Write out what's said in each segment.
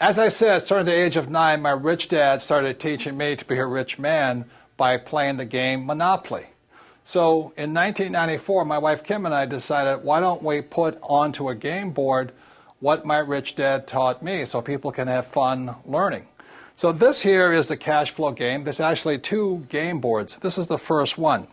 As I said, starting at the age of 9, my rich dad started teaching me to be a rich man by playing the game Monopoly. So in 1994, my wife Kim and I decided, why don't we put onto a game board what my rich dad taught me so people can have fun learning. So this here is the Cashflow game. There's actually 2 game boards. This is the first one.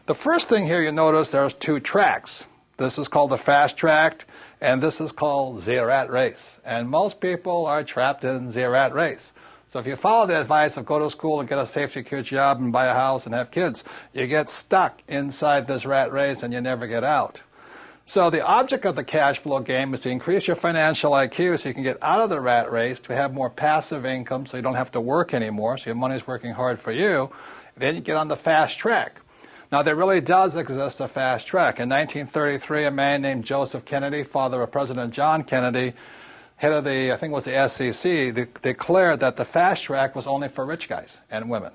The first thing here you notice there's 2 tracks. This is called the fast track, and this is called the rat race. And most people are trapped in the rat race. So if you follow the advice of go to school and get a safe, secure job and buy a house and have kids, you get stuck inside this rat race and you never get out. So the object of the cash flow game is to increase your financial IQ so you can get out of the rat race, to have more passive income so you don't have to work anymore, so your money's working hard for you. Then you get on the fast track. Now, there really does exist a fast track. In 1933, a man named Joseph Kennedy, father of President John Kennedy, head of the, I think it was the SEC, declared that the fast track was only for rich guys and women.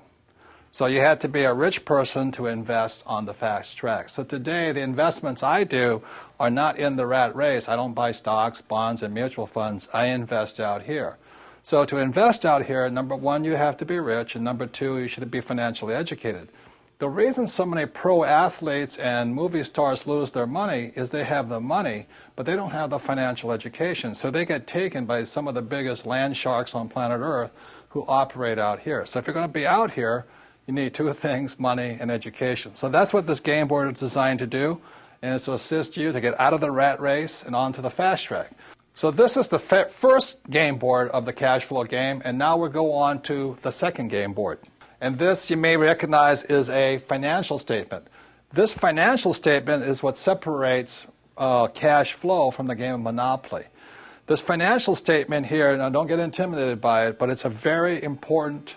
So you had to be a rich person to invest on the fast track. So today, the investments I do are not in the rat race. I don't buy stocks, bonds, and mutual funds. I invest out here. So to invest out here, number 1, you have to be rich, and number 2, you should be financially educated. The reason so many pro athletes and movie stars lose their money is they have the money, but they don't have the financial education. So they get taken by some of the biggest land sharks on planet Earth who operate out here. So if you're going to be out here, you need 2 things, money and education. So that's what this game board is designed to do, and it's to assist you to get out of the rat race and onto the fast track. So this is the first game board of the cash flow game, and now we'll go on to the second game board. And this, you may recognize, is a financial statement. This financial statement is what separates cash flow from the game of Monopoly. This financial statement here, now don't get intimidated by it, but it's a very important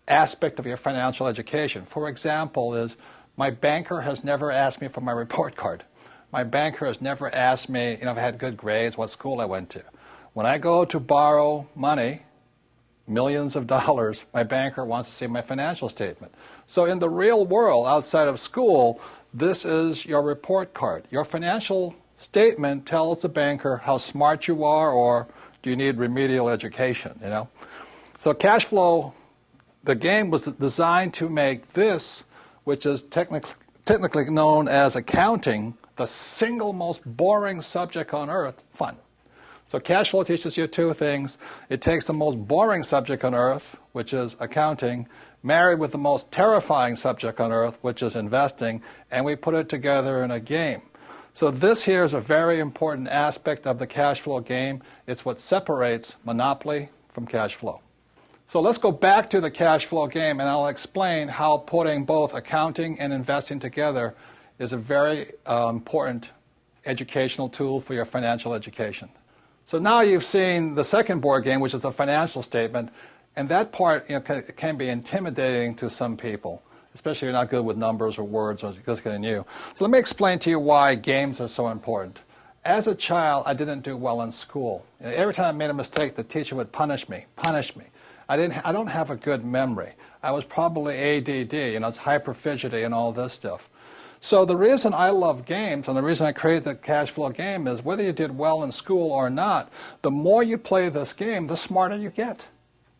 aspect of your financial education. For example, is my banker has never asked me for my report card. My banker has never asked me, if I had good grades, what school I went to. When I go to borrow money, millions of dollars, my banker wants to see my financial statement. So in the real world, outside of school, this is your report card. Your financial statement tells the banker how smart you are, or do you need remedial education, So cash flow, the game was designed to make this, which is technically known as accounting, the single most boring subject on earth, fun. So cash flow teaches you 2 things. It takes the most boring subject on earth, which is accounting, married with the most terrifying subject on earth, which is investing, and we put it together in a game. So this here is a very important aspect of the cash flow game. It's what separates Monopoly from cash flow. So let's go back to the cash flow game, and I'll explain how putting both accounting and investing together is a very important educational tool for your financial education. So now you've seen the second board game, which is the financial statement, and that part can be intimidating to some people, especially if you're not good with numbers or words or just getting new. So let me explain to you why games are so important. As a child, I didn't do well in school. Every time I made a mistake, the teacher would punish me. I don't have a good memory. I was probably ADD, it's hyper fidgety and all this stuff. So the reason I love games, and the reason I created the cash flow game, is whether you did well in school or not, the more you play this game, the smarter you get.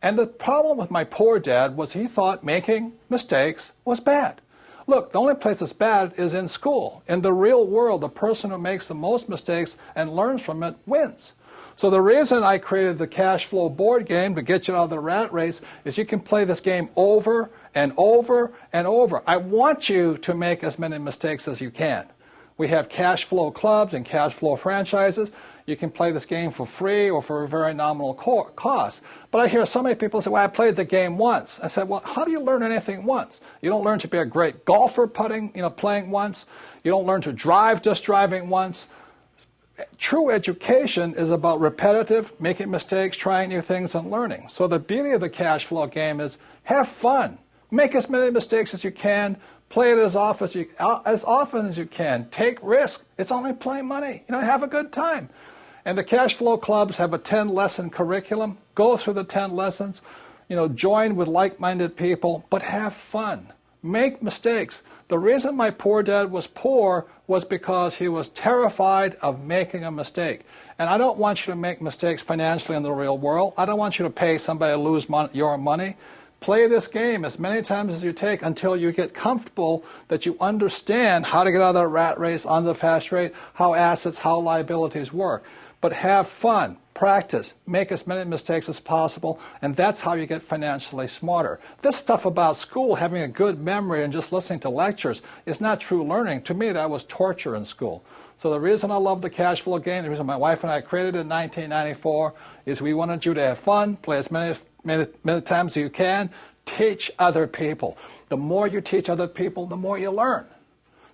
And the problem with my poor dad was he thought making mistakes was bad. Look, the only place that's bad is in school. In the real world, the person who makes the most mistakes and learns from it wins. So the reason I created the cash flow board game to get you out of the rat race is you can play this game over and over and over. I want you to make as many mistakes as you can. We have cash flow clubs and cash flow franchises. You can play this game for free or for a very nominal cost. But I hear so many people say, well, I played the game once. I said, well, how do you learn anything once? You don't learn to be a great golfer playing once. You don't learn to drive just driving once. True education is about repetitive, making mistakes, trying new things, and learning. So the beauty of the cash flow game is have fun. Make as many mistakes as you can. Play it as often as you can. Take risks. It's only playing money. Have a good time. And the cash flow clubs have a 10-lesson curriculum. Go through the 10 lessons. Join with like-minded people, but have fun. Make mistakes. The reason my poor dad was poor was because he was terrified of making a mistake. And I don't want you to make mistakes financially in the real world. I don't want you to pay somebody to lose your money. Play this game as many times as you take until you get comfortable that you understand how to get out of the rat race, onto the fast rate, how assets, how liabilities work. But have fun, practice, make as many mistakes as possible, and that's how you get financially smarter. This stuff about school, having a good memory and just listening to lectures, is not true learning. To me, that was torture in school. So the reason I love the cash flow game, the reason my wife and I created it in 1994, is we wanted you to have fun, play as many times as you can, teach other people. The more you teach other people, the more you learn.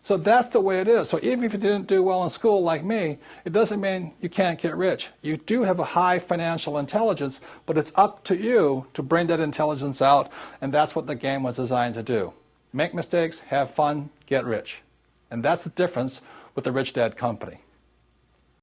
So that's the way it is. So even if you didn't do well in school like me, it doesn't mean you can't get rich. You do have a high financial intelligence, but it's up to you to bring that intelligence out, and that's what the game was designed to do. Make mistakes, have fun, get rich. And that's the difference with the Rich Dad Company.